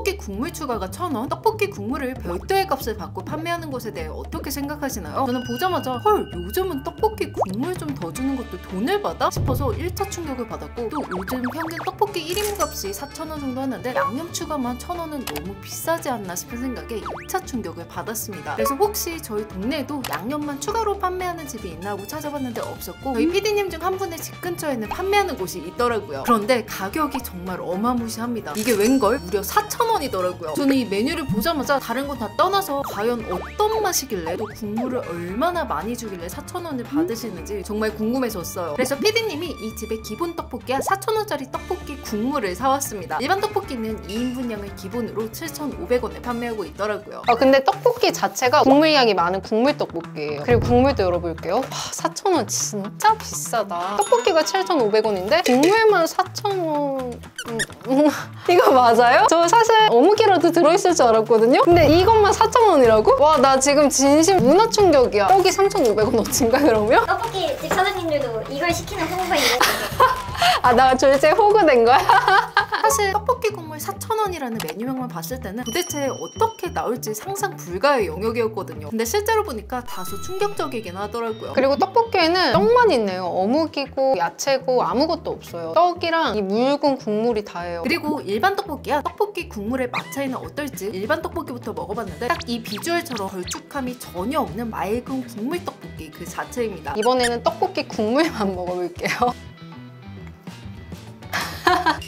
떡볶이 국물 추가가 1,000원, 떡볶이 국물을 별도의 값을 받고 판매하는 것에 대해 어떻게 생각하시나요? 저는 보자마자 헐, 요즘은 떡볶이 국물 좀 더 주는 것도 돈을 받아? 싶어서 1차 충격을 받았고, 또 요즘 평균 떡볶이 1인분 값이 4,000원 정도 하는데 양념 추가만 1,000원은 너무 비싸지 않나 싶은 생각에 2차 충격을 받았습니다. 그래서 혹시 저희 동네에도 양념만 추가로 판매하는 집이 있나 하고 찾아봤는데 없었고, 저희 PD님 중 한 분의 집 근처에는 판매하는 곳이 있더라고요. 그런데 가격이 정말 어마무시합니다. 이게 웬걸 무려 4,000원이더라고요. 저는 이 메뉴를 보자마자 다른 건 다 떠나서 과연 어떤 맛이길래 또 국물을 얼마나 많이 주길래 4,000원을 받으시는지 정말 궁금해졌어요. 그래서 PD님이 이 집의 기본 떡볶이와 4,000원짜리 떡볶이 국물을 사왔습니다. 일반 떡볶이는 2인분량을 기본으로 7,500원에 판매하고 있더라고요. 근데 떡볶이 자체가 국물량이 많은 국물 떡볶이에요. 그리고 국물도 열어볼게요. 4,000원 진짜 비싸다. 떡볶이가 7,500원인데 국물만 4,000원... 이거 맞아요? 저 사실 어묵이라도 들어있을 줄 알았거든요? 근데 이것만 4,000원이라고? 와, 나 지금 진심 문화 충격이야. 떡이 3,500원 어치인가 그러면? 떡볶이 집 사장님들도 이걸 시키는 후보가 있는 나 졸제 호구된 거야? 사실 떡볶이 국물 4,000원이라는 메뉴명만 봤을 때는 도대체 어떻게 나올지 상상 불가의 영역이었거든요. 근데 실제로 보니까 다소 충격적이긴 하더라고요. 그리고 떡볶이에는 떡만 있네요. 어묵이고 야채고 아무것도 없어요. 떡이랑 이 묽은 국물이 다예요. 그리고 일반 떡볶이와 떡볶이 국물의 맛 차이는 어떨지 일반 떡볶이부터 먹어봤는데 딱 이 비주얼처럼 걸쭉함이 전혀 없는 맑은 국물 떡볶이 그 자체입니다. 이번에는 떡볶이 국물만 먹어볼게요.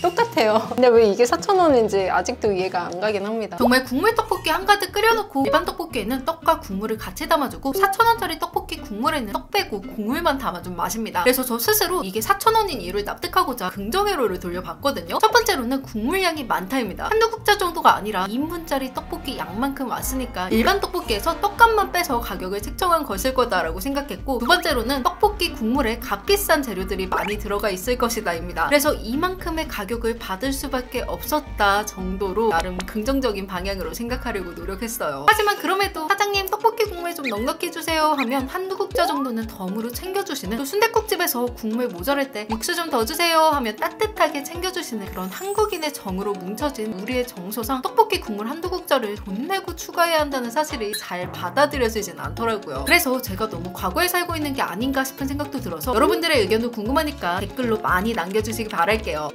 똑같아요. 근데 왜 이게 4,000원인지 아직도 이해가 안 가긴 합니다. 정말 국물 떡볶이 한가득 끓여놓고 일반 떡볶이에는 떡과 국물을 같이 담아주고 4,000원짜리 떡볶이 국물에는 떡 빼고 국물만 담아준 맛입니다. 그래서 저 스스로 이게 4,000원인 이유를 납득하고자 긍정회로를 돌려봤거든요. 첫 번째로는 국물량이 많다입니다. 한두 국자 정도가 아니라 2인분짜리 떡볶이 양만큼 왔으니까 일반 떡볶이에서 떡값만 빼서 가격을 책정한 것일 거다라고 생각했고, 두 번째로는 떡볶이 국물에 값비싼 재료들이 많이 들어가 있을 것이다입니다. 그래서 이만큼의 가격을 받을 수밖에 없었다 정도로 나름 긍정적인 방향으로 생각하려고 노력했어요. 하지만 그럼에도 사장님 떡볶이 국물 좀 넉넉히 주세요 하면 한두 국자 정도는 덤으로 챙겨주시는, 또 순댓국집에서 국물 모자랄 때 육수 좀 더 주세요 하면 따뜻하게 챙겨주시는 그런 한국인의 정으로 뭉쳐진 우리의 정서상 떡볶이 국물 한두 국자를 돈 내고 추가해야 한다는 사실이 잘 받아들여지진 않더라고요. 그래서 제가 너무 과거에 살고 있는 게 아닌가 싶은 생각도 들어서 여러분들의 의견도 궁금하니까 댓글로 많이 남겨주시기 바랄게요.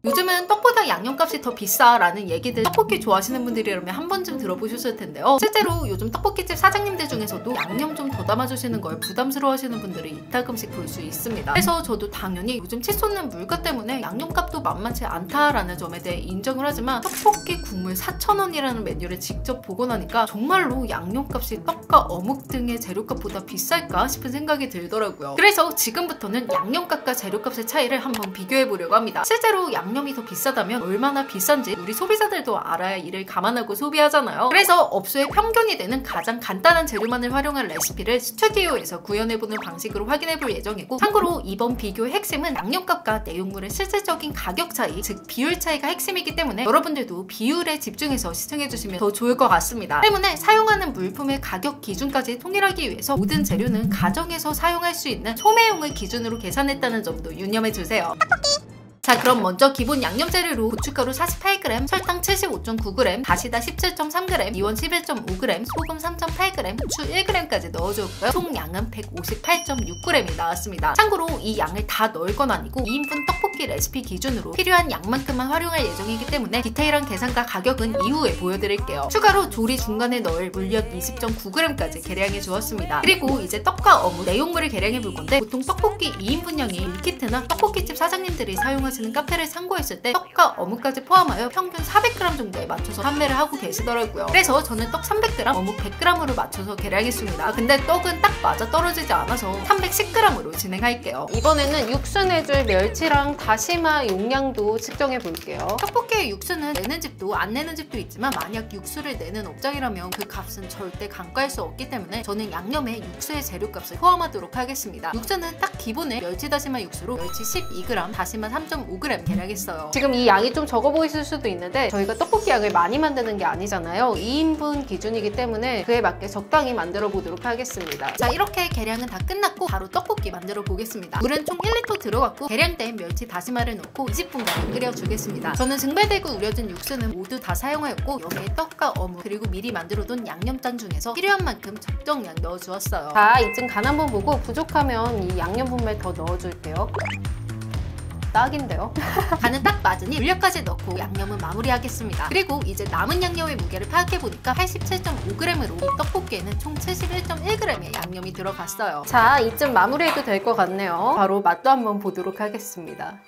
요즘은 떡보다 양념값이 더 비싸라는 얘기들 떡볶이 좋아하시는 분들이라면 한 번쯤 들어보셨을 텐데요. 실제로 요즘 떡볶이집 사장님들 중에서도 양념 좀 더 담아주시는 걸 부담스러워하시는 분들이 이따금씩 볼 수 있습니다. 그래서 저도 당연히 요즘 치솟는 물가 때문에 양념값도 만만치 않다라는 점에 대해 인정을 하지만 떡볶이 국물 4,000원이라는 메뉴를 직접 보고 나니까 정말로 양념값이 떡과 어묵 등의 재료값보다 비쌀까 싶은 생각이 들더라고요. 그래서 지금부터는 양념값과 재료값의 차이를 한번 비교해보려고 합니다. 실제로 양념이 더 비싸다면 얼마나 비싼지 우리 소비자들도 알아야 이를 감안하고 소비하잖아요. 그래서 업소의 평균이 되는 가장 간단한 재료만을 활용한 레시피를 스튜디오에서 구현해보는 방식으로 확인해볼 예정이고, 참고로 이번 비교의 핵심은 양념값과 내용물의 실질적인 가격 차이, 즉 비율 차이가 핵심이기 때문에 여러분들도 비율에 집중해서 시청해주시면 더 좋을 것 같습니다. 때문에 사용하는 물품의 가격 기준까지 통일하기 위해서 모든 재료는 가정에서 사용할 수 있는 소매용을 기준으로 계산했다는 점도 유념해주세요. 자, 그럼 먼저 기본 양념 재료로 고춧가루 48g, 설탕 75.9g, 다시다 17.3g, 미원 11.5g, 소금 3.8g, 후추 1g까지 넣어줬고요. 총 양은 158.6g이 나왔습니다. 참고로 이 양을 다 넣을 건 아니고 2인분 떡볶이 레시피 기준으로 필요한 양만큼만 활용할 예정이기 때문에 디테일한 계산과 가격은 이후에 보여드릴게요. 추가로 조리 중간에 넣을 물엿 20.9g까지 계량해 주었습니다. 그리고 이제 떡과 어묵, 내용물을 계량해 볼 건데, 보통 떡볶이 2인분량이 밀키트나 떡볶이집 사장님들이 사용하시는 카페를 참고했을 때 떡과 어묵까지 포함하여 평균 400g 정도에 맞춰서 판매를 하고 계시더라고요. 그래서 저는 떡 300g, 어묵 100g으로 맞춰서 계량했습니다. 근데 떡은 딱 맞아 떨어지지 않아서 310g으로 진행할게요. 이번에는 육수 내줄 멸치랑 다시마 용량도 측정해 볼게요. 떡볶이의 육수는 내는 집도 안 내는 집도 있지만 만약 육수를 내는 업장이라면 그 값은 절대 간과할 수 없기 때문에 저는 양념에 육수의 재료값을 포함하도록 하겠습니다. 육수는 딱 기본의 멸치 다시마 육수로 멸치 12g, 다시마 3.5g, 7.5g 계량했어요. 지금 이 양이 좀 적어 보이실 수도 있는데 저희가 떡볶이 양을 많이 만드는 게 아니잖아요. 2인분 기준이기 때문에 그에 맞게 적당히 만들어 보도록 하겠습니다. 자, 이렇게 계량은 다 끝났고 바로 떡볶이 만들어 보겠습니다. 물은 총 1리터 들어갔고 계량된 멸치 다시마를 넣고 20분간 끓여주겠습니다. 저는 증발되고 우려진 육수는 모두 다 사용하였고 여기에 떡과 어묵 그리고 미리 만들어둔 양념장 중에서 필요한 만큼 적정량 넣어주었어요. 자, 이쯤 간 한번 보고 부족하면 이 양념 분말 더 넣어줄게요. 딱인데요? 간은 딱 맞으니 물엿까지 넣고 양념은 마무리하겠습니다. 그리고 이제 남은 양념의 무게를 파악해보니까 87.5g으로 이 떡볶이에는 총 71.1g의 양념이 들어갔어요. 자, 이쯤 마무리해도 될 것 같네요. 바로 맛도 한번 보도록 하겠습니다.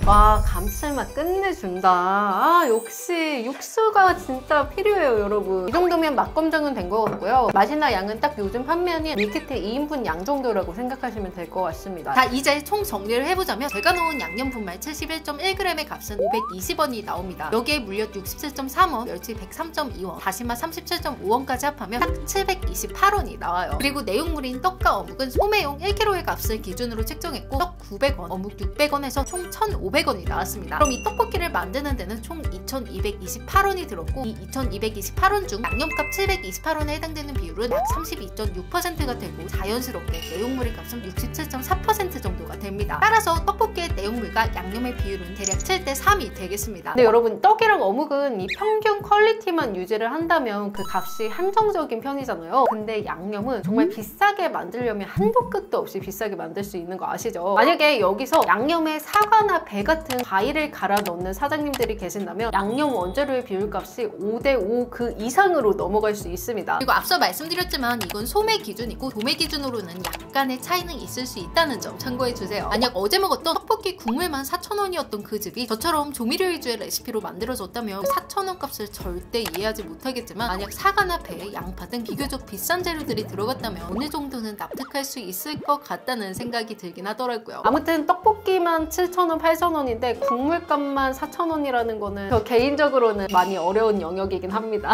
와, 감칠맛 끝내준다. 아, 역시 육수가 진짜 필요해요, 여러분. 이 정도면 맛 검증은 된 것 같고요. 맛이나 양은 딱 요즘 판매하는 밀키트 2인분 양 정도라고 생각하시면 될 것 같습니다. 자, 이제 총 정리를 해보자면 제가 넣은 양념 분말 71.1g의 값은 520원이 나옵니다. 여기에 물엿 67.3원, 멸치 103.2원, 다시마 37.5원까지 합하면 딱 728원이 나와요. 그리고 내용물인 떡과 어묵은 소매용 1kg의 값을 기준으로 책정했고 떡 900원, 어묵 600원에서 총 1,500원이 나왔습니다. 그럼 이 떡볶이를 만드는 데는 총 2,228원이 들었고 이 2,228원 중 양념값 728원에 해당되는 비율은 약 32.6%가 되고 자연스럽게 내용물의 값은 67.4% 정도가 됩니다. 따라서 떡볶이의 내용물과 양념의 비율은 대략 7:3이 되겠습니다. 근데 여러분, 떡이랑 어묵은 이 평균 퀄리티만 유지를 한다면 그 값이 한정적인 편이잖아요. 근데 양념은 정말 비싸게 만들려면 한도 끝도 없이 비싸게 만들 수 있는 거 아시죠? 만약에 여기서 양념에 사과나 배 같은 과일을 갈아 넣는 사장님들이 계신다면 양념 원재료의 비율값이 5:5 그 이상으로 넘어갈 수 있습니다. 그리고 앞서 말씀드렸지만 이건 소매 기준이고 도매 기준으로는 약간의 차이는 있을 수 있다는 점 참고해주세요. 만약 어제 먹었던 떡볶이 국물만 4,000원이었던 그 집이 저처럼 조미료 위주의 레시피로 만들어졌다면 4,000원 값을 절대 이해하지 못하겠지만 만약 사과나 배, 양파 등 비교적 비싼 재료들이 들어갔다면 어느 정도는 납득할 수 있을 것 같다는 생각이 들긴 하더라고요. 아무튼 떡볶이만 7,000원, 8,000원인데 국물값만 4,000원이라는 거는 저 개인적으로는 많이 어려운 영역이긴 합니다.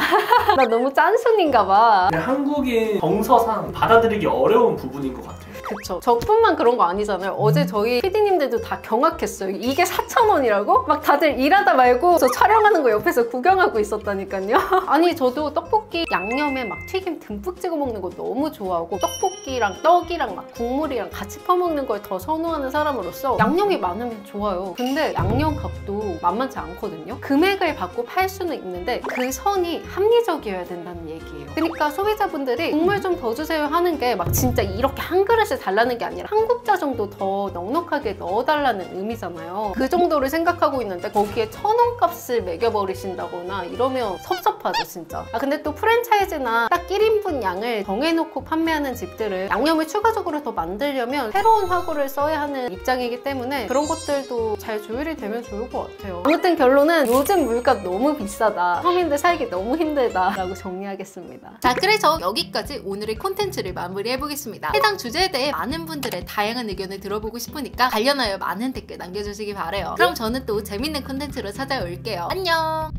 나 너무 짠순인가 봐. 한국인 정서상 받아들이기 어려운 부분인 것 같아요. 그쵸. 저뿐만 그런 거 아니잖아요. 어제 저희 PD님들도 다 경악했어요. 이게 4,000원이라고? 막 다들 일하다 말고 저 촬영하는 거 옆에서 구경하고 있었다니까요. 아니, 저도 떡볶이 양념에 막 튀김 듬뿍 찍어 먹는 거 너무 좋아하고 떡볶이랑 떡이랑 막 국물이랑 같이 퍼먹는 걸 더 선호하는 사람으로서 양념이 많으면 좋아요. 근데 양념 값도 만만치 않거든요. 금액을 받고 팔 수는 있는데 그 선이 합리적이어야 된다는 얘기예요. 그러니까 소비자분들이 국물 좀 더 주세요 하는 게 막 진짜 이렇게 한 그릇을 달라는 게 아니라 한 국자 정도 더 넉넉하게 넣어달라는 의미잖아요. 그 정도를 생각하고 있는데 거기에 1,000원 값을 매겨버리신다거나 이러면 섭섭하죠, 진짜. 아, 근데 또 프랜차이즈나 딱 1인분 양을 정해놓고 판매하는 집들은 양념을 추가적으로 더 만들려면 새로운 화구를 써야 하는 입장이기 때문에 그런 것들도 잘 조율이 되면 좋을 것 같아요. 아무튼 결론은 요즘 물값 너무 비싸다. 서민들 살기 너무 힘들다 라고 정리하겠습니다. 자, 그래서 여기까지 오늘의 콘텐츠를 마무리해보겠습니다. 해당 주제에 대해 많은 분들의 다양한 의견을 들어보고 싶으니까 관련하여 많은 댓글 남겨주시기 바래요. 그럼 저는 또 재밌는 콘텐츠로 찾아올게요. 안녕!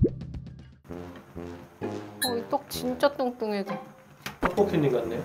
이 떡 진짜 뚱뚱해져. 떡볶이님 같네요.